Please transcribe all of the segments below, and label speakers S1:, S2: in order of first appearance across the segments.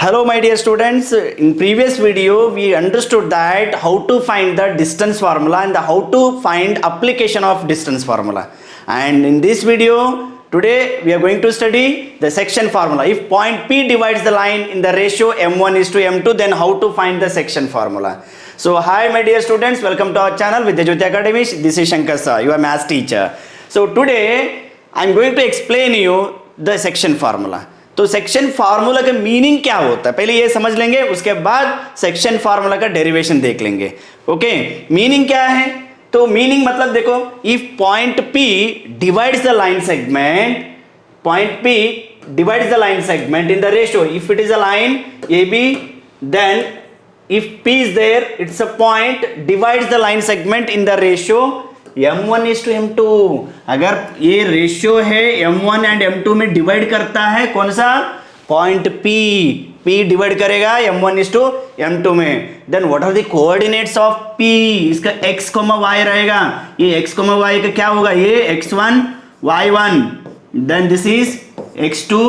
S1: Hello my dear students, in previous video we understood that how to find the distance formula and how to find application of distance formula. And in this video today we are going to study the section formula. If point P divides the line in the ratio m1 is to m2, then how to find the section formula. So hi my dear students, welcome to our channel Vidyajyoti Academy. This is Shankar sir, your maths teacher. So today I am going to explain you the section formula. तो section formula का meaning क्या होता है पहले ये समझ लेंगे, उसके बाद सेक्शन फार्मूला का डेरिवेशन देख लेंगे. ओके, मीनिंग क्या है? तो मीनिंग मतलब देखो, if point P divides the line segment, point P divides the line segment in the ratio, if it is a line AB, then if P is there, it's a point divides the line segment in the ratio m1 is to m2. अगर ये ratio है m1 and m2 में divide करता है कौन सा? Point P divide करेगा m1 is to m2 में. Then what are the coordinates of P? इसका x, y रहेगा. ये x, y का क्या होगा? ये x1 y1, then this is x2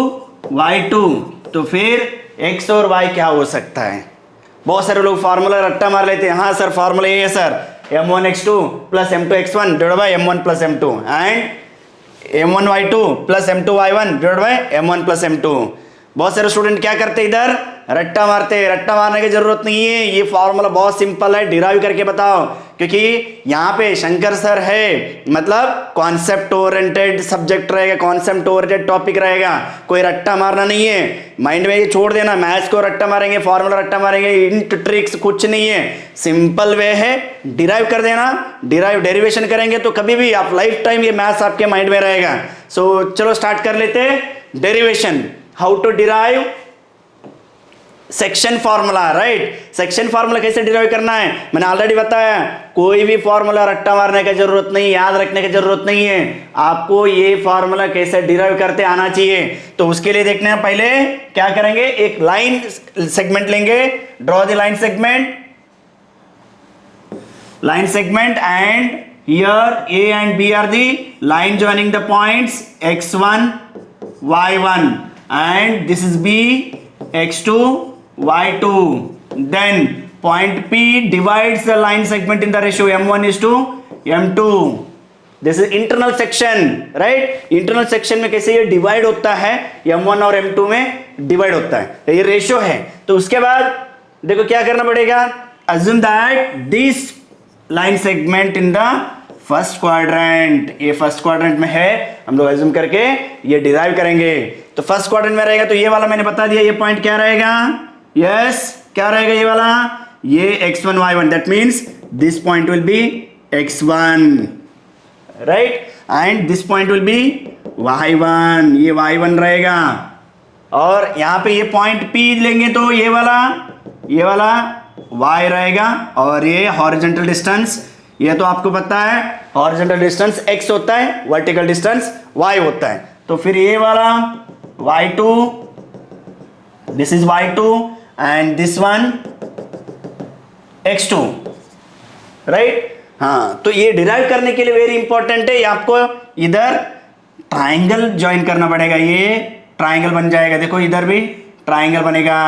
S1: y2. तो फिर x और y क्या हो सकता है? बहुत सारे लोग फार्मूला रट्टा मार लेते हैं. हाँ सर, फार्मूला ये है sir, m1 x2 plus m2 x1 divide by m1 plus m2 and m1 y2 plus m2 y1 divide by m1 plus m2. बहुत सारे स्टूडेंट क्या करते हैं, इधर रट्टा मारते हैं. रट्टा मारने की जरूरत नहीं है, ये फॉर्मूला बहुत सिंपल है, डिराइव करके बताओ. क्योंकि यहाँ पे शंकर सर है, मतलब कॉन्सेप्ट ओरिएंटेड सब्जेक्ट रहेगा, कॉन्सेप्ट ओरिएंटेड टॉपिक रहेगा. कोई रट्टा मारना नहीं है, माइंड में ये छोड़ देना. मैथ्स को रट्टा मारेंगे, फॉर्मूला रट्टा मारेंगे, इंट ट्रिक्स कुछ नहीं है. सिंपल वे है, डिराइव कर देना. डेरिवेशन करेंगे तो कभी भी आप लाइफ टाइम ये मैथ्स आपके माइंड में रहेगा. सो चलो स्टार्ट कर लेते हैं derivation. How to derive section formula, right? Section formula कैसे डिराइव करना है मैंने ऑलरेडी बताया. कोई भी फार्मूला रट्टा मारने की जरूरत नहीं, याद रखने की जरूरत नहीं है. आपको ये फार्मूला कैसे डिराइव करते आना चाहिए. तो उसके लिए देखने हैं, पहले क्या करेंगे, एक लाइन सेगमेंट लेंगे. Draw the line segment and here A and B are the line joining the points x1 y1 and this is B x2 y2. Then point P divides the line segment in the ratio m1 is to m2. This is internal section, right? Internal section में कैसे ये divide होता है, m1 और m2 में divide होता है. ये रेशियो है. तो उसके बाद देखो क्या करना पड़ेगा. assume that this line segment in the first quadrant, ये फर्स्ट क्वाड्रेंट में है, हम लोग एज्यूम करके ये डिराइव करेंगे. तो फर्स्ट क्वाड्रेंट में रहेगा, तो ये वाला मैंने बता दिया, ये पॉइंट क्या रहेगा. यस, क्या रहेगा ये वाला, ये x1 y1. That means this point will be x1, right, and this point will be y1. ये y1 रहेगा. और यहां पे ये पॉइंट P लेंगे तो ये वाला y रहेगा. और ये हॉरिजॉन्टल डिस्टेंस, ये तो आपको पता है, हॉरिजॉन्टल डिस्टेंस x होता है, वर्टिकल डिस्टेंस y होता है. तो फिर ये वाला y2, this is y2 and this one x2, right. हाँ, तो ये डिराइव करने के लिए वेरी इंपॉर्टेंट है, ये आपको इधर ट्राइंगल ज्वाइन करना पड़ेगा. ये ट्राइंगल बन जाएगा, देखो इधर भी ट्राइंगल बनेगा.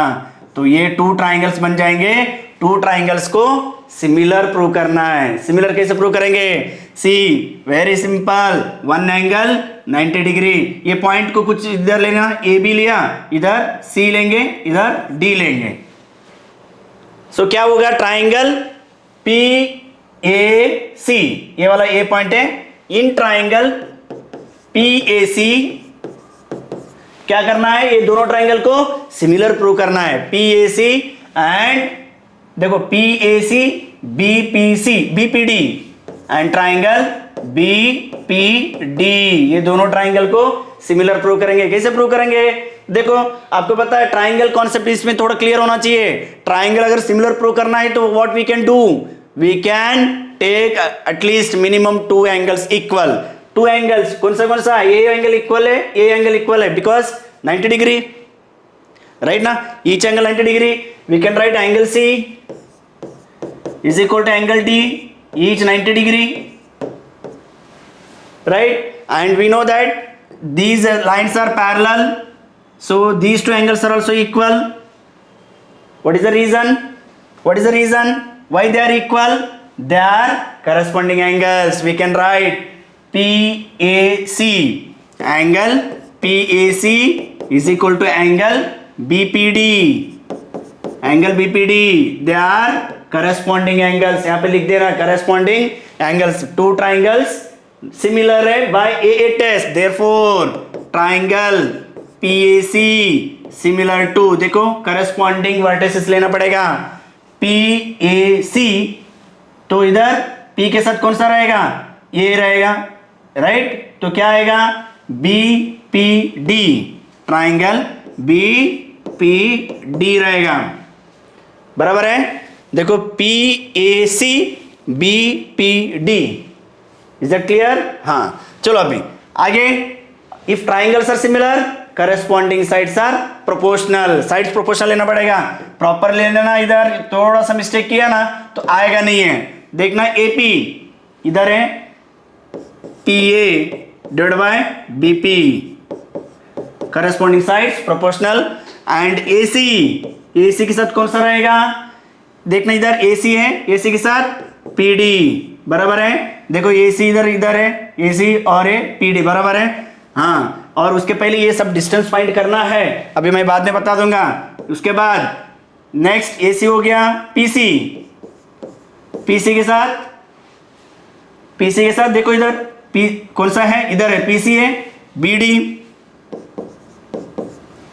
S1: तो ये टू ट्राइंगल्स बन जाएंगे. टू ट्राइंगल्स को सिमिलर प्रूव करना है. सिमिलर कैसे प्रूव करेंगे? See, very simple, one angle 90 degree. ये पॉइंट को कुछ इधर लेना, ए बी लिया, इधर सी लेंगे, इधर डी लेंगे. सो क्या होगा, ट्राइंगल पी ए सी, ये वाला ए पॉइंट है. इन ट्राइंगल पी ए सी क्या करना है, ये दोनों ट्राइंगल को सिमिलर प्रूव करना है. पी ए सी एंड देखो PAC BPC BPD and triangle BPD, ये दोनों ट्राइंगल को सिमिलर प्रूव करेंगे. कैसे प्रूव करेंगे? देखो आपको पता है ट्राइंगल कॉन्सेप्ट इसमें थोड़ा क्लियर होना चाहिए. ट्राइंगल अगर सिमिलर प्रूव करना है तो what we can do, we can take at least minimum two angles equal. Two angles कौन सा, ये एंगल इक्वल है, ये एंगल इक्वल है, बिकॉज 90 डिग्री, राइट ना. Each angle 90 degree. We can write angle C is equal to angle D, each 90 degree, right? And we know that these lines are parallel, so these two angles are also equal. What is the reason? What is the reason why they are equal? They are corresponding angles. We can write PAC. Angle PAC is equal to angle BPD. Angle BPD. They are corresponding angles. यहाँ पे लिख देना corresponding angles. Two triangles similar है by AA test. Therefore triangle PAC similar to, देखो corresponding vertices लेना पड़ेगा. PAC तो इधर P के साथ कौन सा रहेगा? ये रहेगा, राइट? तो क्या आएगा? BPD. ट्राइंगल BPD रहेगा, बराबर है? देखो PAC BPD. Is that clear? हाँ, चलो अभी आगे. If triangles are similar, corresponding sides are proportional. Sides proportional लेना पड़ेगा, प्रॉपर ले लेना. इधर थोड़ा सा मिस्टेक किया ना तो आएगा नहीं है. देखना AP इधर है PA divide by BP. Corresponding sides proportional. And AC के साथ कौन सा रहेगा? देखना इधर AC है, AC के साथ PD, बराबर है? देखो AC इधर है, AC और ये PD, बराबर है? हाँ. और उसके पहले ये सब डिस्टेंस फाइंड करना है, अभी मैं बाद में बता दूंगा. उसके बाद नेक्स्ट AC हो गया PC. PC के साथ देखो इधर कौन सा है? इधर है PC है. BD,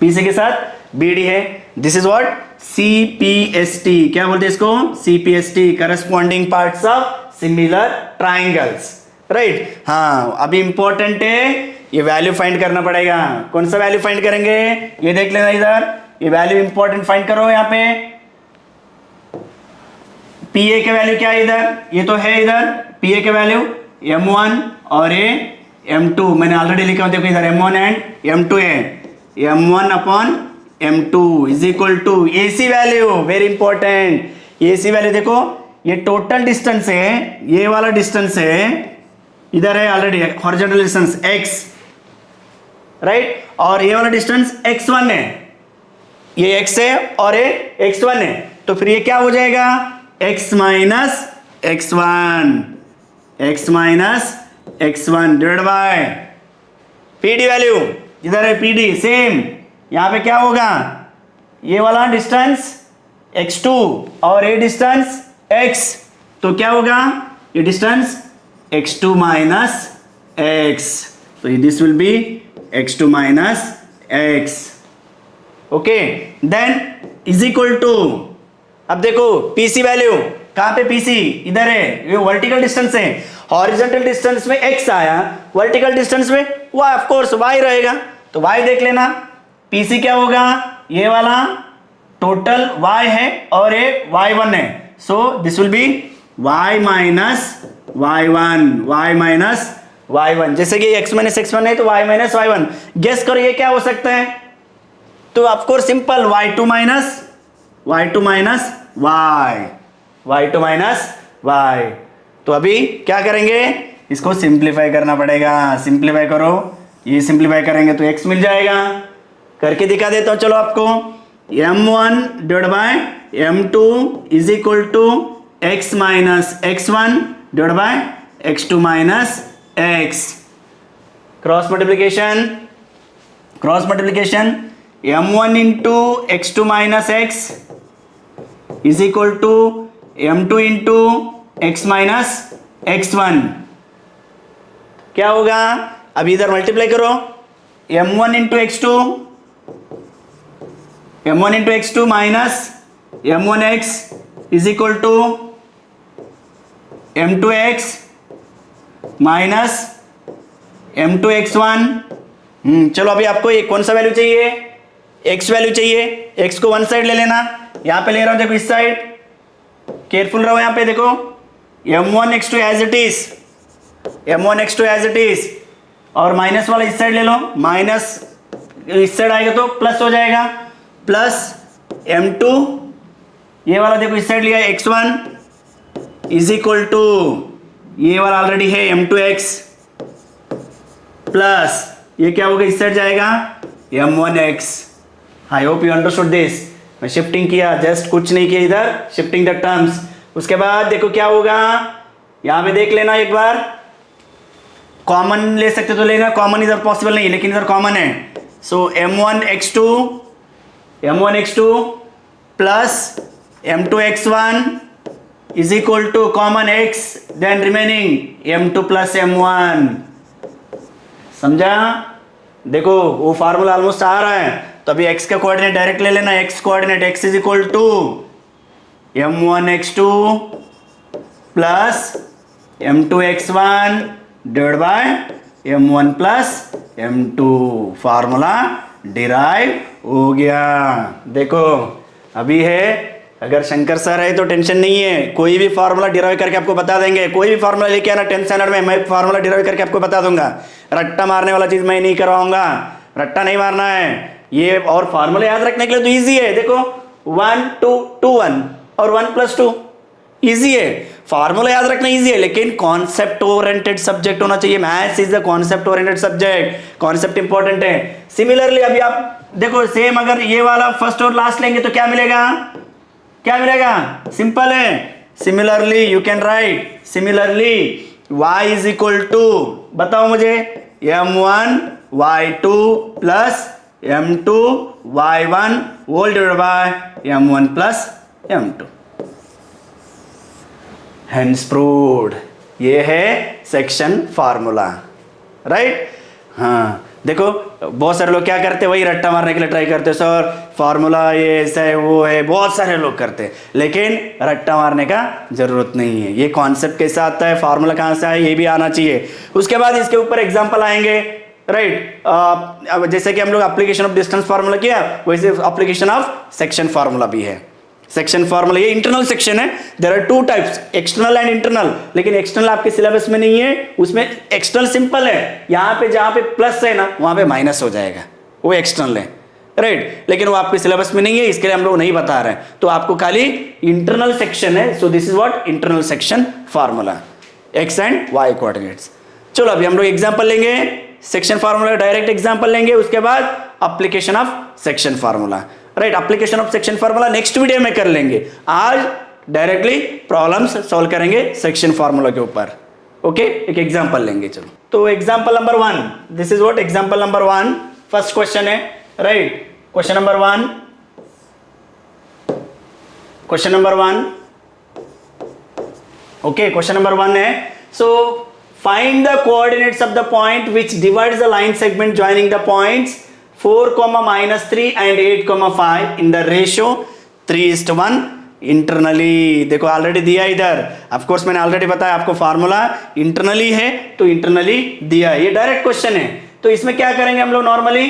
S1: PC के साथ BD है. This is what? CPST. क्या बोलते हैं इसको? CPST, corresponding parts of similar triangles, right? हाँ, अभी इंपॉर्टेंट है, ये वैल्यू फाइंड करना पड़ेगा. कौन सा वैल्यू फाइंड करेंगे? ये देख लेना इधर, ये वैल्यू इंपॉर्टेंट फाइंड करो. यहाँ पे PA के वैल्यू क्या है इधर? ये तो है इधर PA के वैल्यू M1 और ये M2. मैंने ऑलरेडी लिखा हुआ, देखो इधर M1 एंड M2 है. M1 upon M2 is equal to AC value. Very important. AC value देखो, ये टोटल डिस्टेंस है, ये वाला डिस्टेंस है, इधर है already horizontal distance x, right? और ये वाला डिस्टेंस x1 है, ये x है और ये x1 है. तो फिर ये क्या हो जाएगा? x minus x1 divide bye PD value. इधर है PD, सेम. यहां पे क्या होगा? ये वाला डिस्टेंस x2 और ये डिस्टेंस x. तो क्या होगा? ये डिस्टेंस x2 माइनस x. तो this will be x2 minus x. Okay, then is equal to, अब देखो PC वैल्यू कहां पे? PC इधर है, ये वर्टिकल डिस्टेंस है. हॉरिजॉन्टल डिस्टेंस में x आया, वर्टिकल डिस्टेंस में y, ऑफ कोर्स y रहेगा. तो y देख लेना. PC क्या होगा? ये वाला टोटल y है और ये y1 है. So this will B y minus y1. जैसे कि x माइनस x1 है तो y माइनस y1. गेस करो ये क्या हो सकता है? तो of course simple, y2 minus y. तो अभी क्या करेंगे? इसको सिंप्लीफाई करना पड़ेगा. सिंप्लीफाई करो, ये सिंप्लीफाई करेंगे तो x मिल जाएगा. करके दिखा देता हूं चलो आपको. M1 divide by M2 is equal to x minus x1 divide by x2 minus x. Cross multiplication M1 into x2 minus x is equal to M2 into x minus x1. क्या होगा? अभी इधर मल्टीप्लाई करो. M1 into x2 minus M1x is equal to M2x minus M2x1. चलो अभी आपको ये कौन सा वैल्यू चाहिए? x वैल्यू चाहिए. x को वन साइड ले लेना. यहां पे ले रहा हूं, देखो इस साइड, केयरफुल रहो. यहां पे देखो M1x2 एज इट इज, और माइनस वाला इस साइड ले लो. माइनस इस साइड आएगा तो प्लस हो जाएगा. प्लस M2, ये वाला देखो इस साइड लिया है x1 इज इक्वल टू, ये वाला ऑलरेडी है M2x, प्लस ये क्या होगा? इस साइड जाएगा M1x. I hope you understood this. मैं शिफ्टिंग किया, जस्ट कुछ नहीं किया इधर, शिफ्टिंग द टर्म्स। उसके बाद देखो क्या होगा, यहाँ पे देख लेना एक बार, कॉमन ले सकते तो लेना, कॉमन इधर पॉसिबल नहीं लेकिन इधर कॉमन है। So m1x2 plus m2x1 is equal to common x, then remaining m2 plus m1। समझा? देखो वो फार्मूला ऑलमोस्ट आ रहा है, तो अभी x का कोऑर्डिनेट डायरेक्ट ले लेना, x coordinate x is equal to m1x2 plus m2x1 divide by m1 plus m2। Formula derive हो गया। देखो अभी है, अगर शंकर सर है तो टेंशन नहीं है, कोई भी फार्मूला डिराइव करके आपको बता देंगे। कोई भी फार्मूला लेके आना 10th स्टैंडर्ड में, मैं फार्मूला डिराइव करके आपको बता दूंगा। रट्टा मारने वाला चीज मैं नहीं करवाऊंगा, रट्टा नहीं मारना है ये। और फार्मूला याद रखने के लिए तो इजी है, देखो 1 2 2 1 और 1 + 2 इजी है। फार्मूला याद रखना इजी है, लेकिन कॉन्सेप्ट ओरिएंटेड सब्जेक्ट होना चाहिए। Maths is the concept oriented subject, concept important है। सिमिलरली अभी आप देखो सेम, अगर ये वाला फर्स्ट और लास्ट लेंगे तो क्या मिलेगा, क्या मिलेगा? सिंपल है। Similarly you can write, similarly y is equal to, बताओ मुझे, m1 y2 plus m2 y1 whole divided by m1 plus m2। Hence proved. ये है सेक्शन फार्मूला, राइट? हाँ देखो बहुत सारे लोग क्या करते हैं, वही रट्टा मारने के लिए ट्राई करते हैं, सर फार्मूला ये ऐसा है वो है, बहुत सारे लोग करते हैं, लेकिन रट्टा मारने का जरूरत नहीं है। ये कॉन्सेप्ट कैसे आता है, फार्मूला कहाँ से आया, ये भी आना चाहिए। उसके बाद इसके ऊपर एग्जाम्पल आएंगे, राइट? अब जैसे कि हम लोग एप्लीकेशन ऑफ डिस्टेंस फार्मूला किया, वैसे एप्लीकेशन ऑफ सेक्शन फार्मूला भी है। सेक्शन फार्मूला ये इंटरनल सेक्शन है। There are two types, external and internal, लेकिन एक्सटर्नल आपके सिलेबस में नहीं है। उसमें एक्सटर्नल सिंपल है, यहाँ पे जहाँ पे प्लस है ना वहाँ पे माइनस हो जाएगा, वो एक्सटर्नल है, राइट? लेकिन वो आपके सिलेबस में नहीं है, इसके लिए हम लोग नहीं बता रहे हैं। तो आपको खाली इंटरनल सेक्शन है। So this is what internal section formula, x and y coordinates. चलो अभी हम लोग एग्जाम्पल लेंगे, सेक्शन फार्मूला डायरेक्ट एग्जाम्पल लेंगे, उसके बाद application of section formula, right? Application of section formula next video में कर लेंगे। आज डायरेक्टली प्रॉब्लम्स सॉल्व करेंगे सेक्शन फार्मूला के ऊपर। ओके, एक एग्जांपल लेंगे। चलो तो example number 1, this is what example number 1, first question है, right? Question number 1, question number 1, okay, question number 1 है। So find the coordinates of the point which divides the line segment joining the points 4, -3 and 8, 5 in the ratio 3:1 internally. देखो already दिया इधर, of course मैंने already बताया आपको, formula internally है तो internally दिया है। ये डायरेक्ट क्वेश्चन है, तो इसमें क्या करेंगे हम लोग, नॉर्मली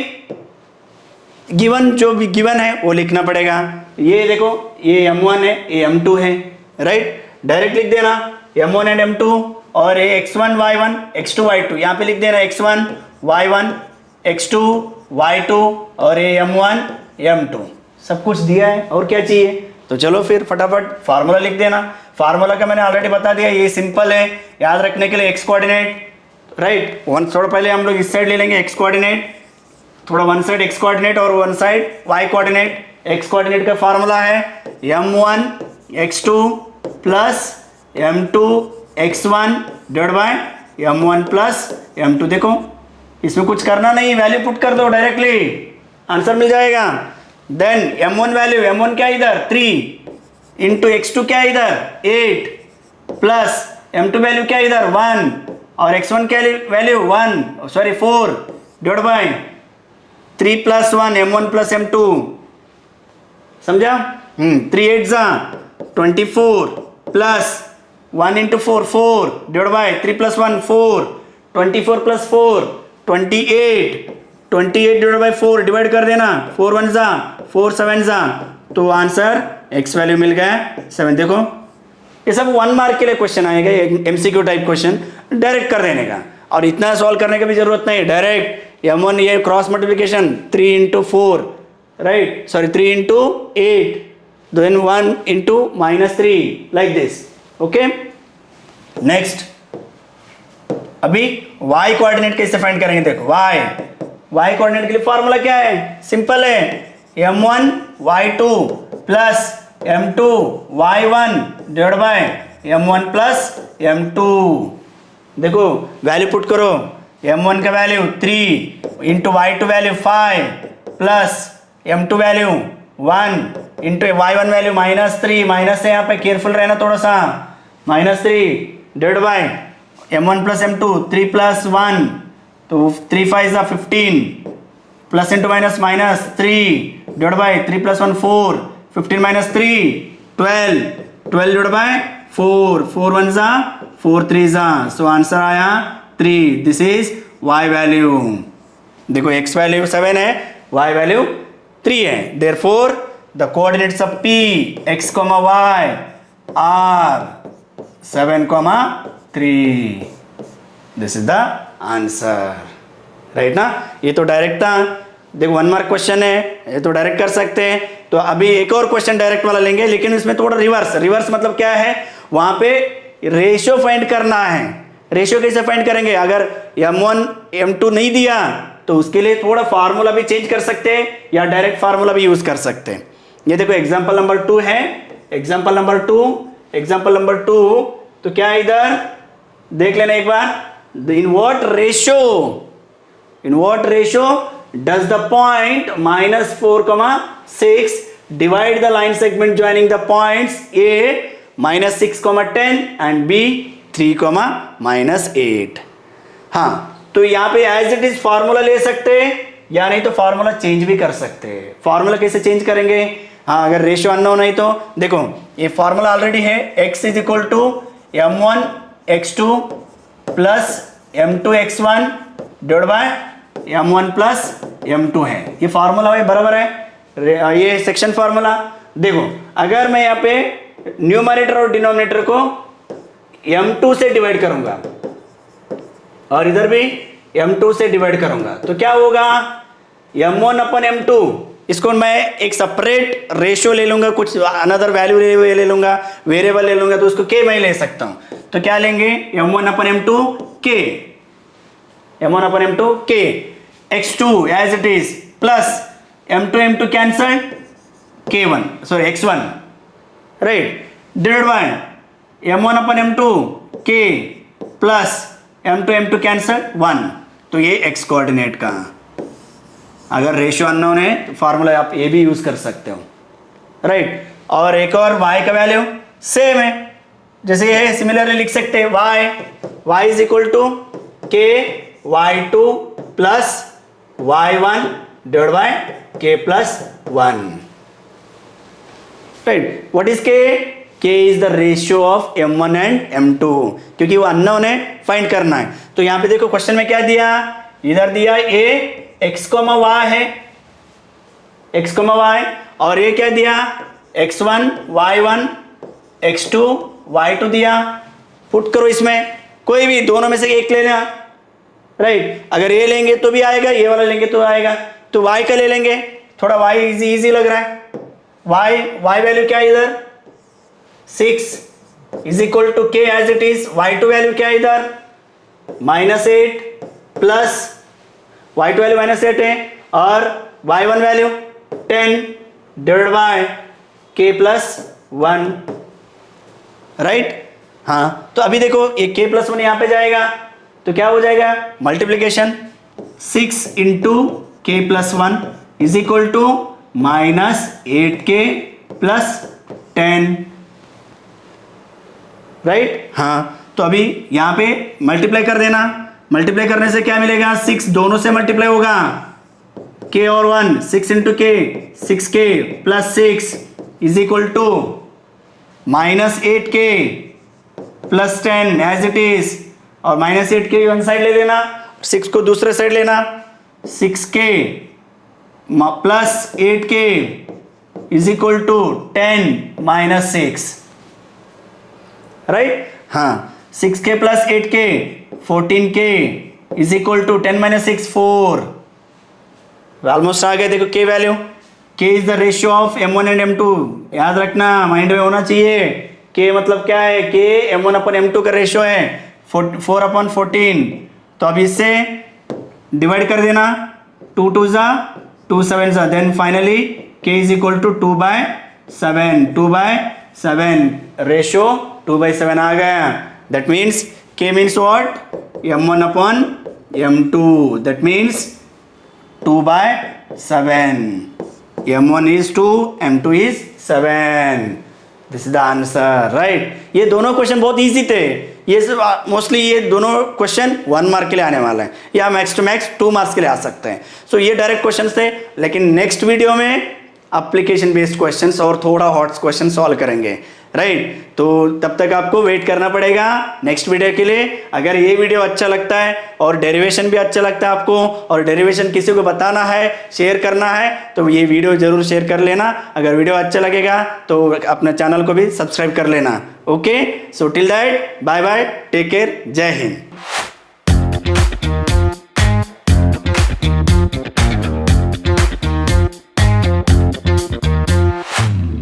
S1: गिवन जो भी गिवन है वो लिखना पड़ेगा। ये देखो ये m1 है, ये m2 है, राइट? डायरेक्ट लिख देना m1 एंड m2, और ये x1 y1 x2 y2, यहाँ पे लिख देना x1 y1 x2 y2 और ये m1 m2, सब कुछ दिया है, और क्या चाहिए? तो चलो फिर फटाफट फार्मूला लिख देना। फार्मूला का मैंने ऑलरेडी बता दिया, ये सिंपल है याद रखने के लिए। X coordinate, right? थोड़ा पहले हम लोग इस साइड ले लेंगे एक्स कोऑर्डिनेट, थोड़ा वन साइड एक्स कोऑर्डिनेट और one side y coordinate. X coordinate का फार्मूला है m1 x2 plus m2 x1 divide by m1 plus m2। देखो इसमें कुछ करना नहीं, वैल्यू पुट कर दो, डायरेक्टली आंसर मिल जाएगा। देन m1 वैल्यू, m1 क्या इधर 3 इंटू x2 क्या इधर 8 प्लस m2 वैल्यू क्या इधर 1 और x1 क्या value 4 divide by 3 + 1 m1 plus m2। समझा? 3 8 24 plus 1 into 4 divide by 3 + 1 4, 24 + 4 28 divide by 4 divide कर देना, 4 1 4 7 तो आंसर x वैल्यू मिल गया 7। देखो ये सब 1 मार्क के लिए क्वेश्चन आएगा, MCQ टाइप क्वेश्चन, डायरेक्ट कर देने का, और इतना सॉल्व करने का भी जरूरत नहीं, डायरेक्ट m1 ये क्रॉस मल्टीप्लिकेशन 3 इंटू 4, राइट? Sorry 3 into 8, then 1 into -3 like this. Okay, next अभी y कोऑर्डिनेट कैसे फाइंड करेंगे? देखो y कोऑर्डिनेट के लिए फॉर्मूला क्या है? सिंपल है, m1 y2 plus m2 y1 divide by m1 plus m2। देखो वैल्यू पुट करो, m1 का value 3 into y2 value 5 plus m2 value 1 into y1 value -3, minus है यहाँ पे, केयरफुल रहना थोड़ा सा, -3 divide by m1 plus m2 3 plus 1 तो 3 5 ज़ा 15 plus into minus -3 divide by 3 plus 1 4 15 minus 3 12 12 divide by 4 4 1 ज़ा 4 3 ज़ा, सो आंसर आया 3। This is y value. देखो x वैल्यू 7 है, y वैल्यू 3 है, therefore the coordinates of p x, y are 7, 3। This is the answer, right ना। ये तो direct था। देखो 1 मार्क क्वेश्चन है, ये तो डायरेक्ट कर सकते हैं। तो अभी एक और क्वेश्चन डायरेक्ट वाला लेंगे, लेकिन इसमें थोड़ा रिवर्स मतलब क्या है, वहां पे रेशियो फाइंड करना है। रेशियो कैसे फाइंड करेंगे, अगर m1 m2 नहीं दिया तो उसके लिए थोड़ा फार्मूला भी चेंज कर सकते हैं या डायरेक्ट फार्मूला भी यूज कर सकते हैं। ये देखो एग्जांपल नंबर 2 है, एग्जांपल नंबर 2 तो क्या है इधर देख लेना एक बार। In what ratio does the point -4, 6 divide the line segment joining the points A -6, 10 and B 3, -8। हाँ, तो यहाँ पे एज इट इज फॉर्मूला ले सकते हैं या नहीं तो फॉर्मूला चेंज भी कर सकते हैं। फॉर्मूला कैसे चेंज करेंगे, हाँ अगर रेशियो अननोन है तो देखो ये फॉर्मूला ऑलरेडी है, x is equal to m1 x2 plus m2 x1 divide by m1 plus m2 है। ये फॉर्मूला है, बराबर है, ये सेक्शन फॉर्मूला। देखो अगर मैं यहाँ पे न्यूमरेटर और डिनोमिनेटर को m2 से डिवाइड करूंगा और इधर भी m2 से डिवाइड करूंगा तो क्या होगा, m1 अपन m2, इसको मैं एक सेपरेट रेशियो ले लूंगा, कुछ अनदर वैल्यू ले लूंगा, वेरिएबल ले लूंगा, तो उसको k मैं ले सकता हूं। तो क्या लेंगे, m1 upon m2 k, m1 upon m2 k, x2 as it is plus m2 cancel k1 sorry x1 right divide by m1 upon m2 k plus m2 cancel 1। तो ये x कोऑर्डिनेट का, अगर रेशियो अननोन है तो formula आप ये भी use कर सकते हो, राइट। और एक और y का वैल्यू सेम है, जैसे ये सिमिलरली लिख सकते हैं y is equal to k y2 plus y1 divide by k plus 1, right. What is k? k is the ratio of m1 and m2, क्योंकि वो अननोन है, फाइंड करना है। तो यहां पे देखो क्वेश्चन में क्या दिया, इधर दिया a x, y है, x, y, और ये क्या दिया x1 y1 x2 y2 दिया। पुट करो इसमें, कोई भी दोनों में से एक लेना, राइट। अगर ये लेंगे तो भी आएगा, ये वाला लेंगे तो आएगा। तो y का ले लेंगे, थोड़ा y इजी लग रहा है। y वैल्यू क्या है इधर 6 is equal to k as it is. y2 value क्या है इधर -8 प्लस y2 वैल्यू -8 है और y1 value 10 divide by k plus 1, right. हाँ, तो अभी देखो ये k प्लस 1 यहां पे जाएगा तो क्या हो जाएगा, multiplication 6 into k plus 1 is equal to -8k plus 10, right. हाँ, तो अभी यहां पे मल्टीप्लाई कर देना, मल्टीप्लाई करने से क्या मिलेगा, 6 दोनों से मल्टीप्लाई होगा, k और 1 6 into k 6k plus 6 is equal to -8k plus 10 as it is, और -8k वन साइड ले लेना, 6 को दूसरे साइड लेना, 6k plus 8k is equal to 10 minus 6, right. हाँ, 6k plus 8k 14k is equal to 10 minus 6 4, almost आ गए। देखो k value, k is the ratio of m1 and m2, याद रखना, माइंड में होना चाहिए। k मतलब क्या है, k m1 अपन m2 का रेशियो है 4 अपन 14, तो अब इससे डिवाइड कर देना, 2 2 जा 2 7 जा, then finally k is equal to 2/7 ratio 2/7 आ गया. That means k means what? m1 upon m2. That means 2/7. m1 is 2, m2 is 7. This is the answer, right. ये दोनों क्वेश्चन बहुत इजी थे. ये मोस्टली ये दोनों क्वेश्चन 1 मार्क के लिए आने वाला है या मैक्स टू मैक्स 2 मार्क्स के लिए आ सकते हैं. सो ये डायरेक्ट क्वेश्चन थे. लेकिन नेक्स्ट वीडियो में एप्लीकेशन बेस्ड क्वेश्चंस और थोड़ा हॉट क्वेश्चन सॉल्व करेंगे, राइट. तो तब तक आपको वेट करना पड़ेगा नेक्स्ट वीडियो के लिए. अगर ये वीडियो अच्छा लगता है और डेरिवेशन भी अच्छा लगता है आपको, और डेरिवेशन किसी को बताना है, शेयर करना है, तो ये वीडियो जरूर शेयर कर लेना. अगर वीडियो अच्छा लगेगा तो अपने चैनल को भी सब्सक्राइब कर लेना. Okay, so till that, bye bye, take care, जय हिंद.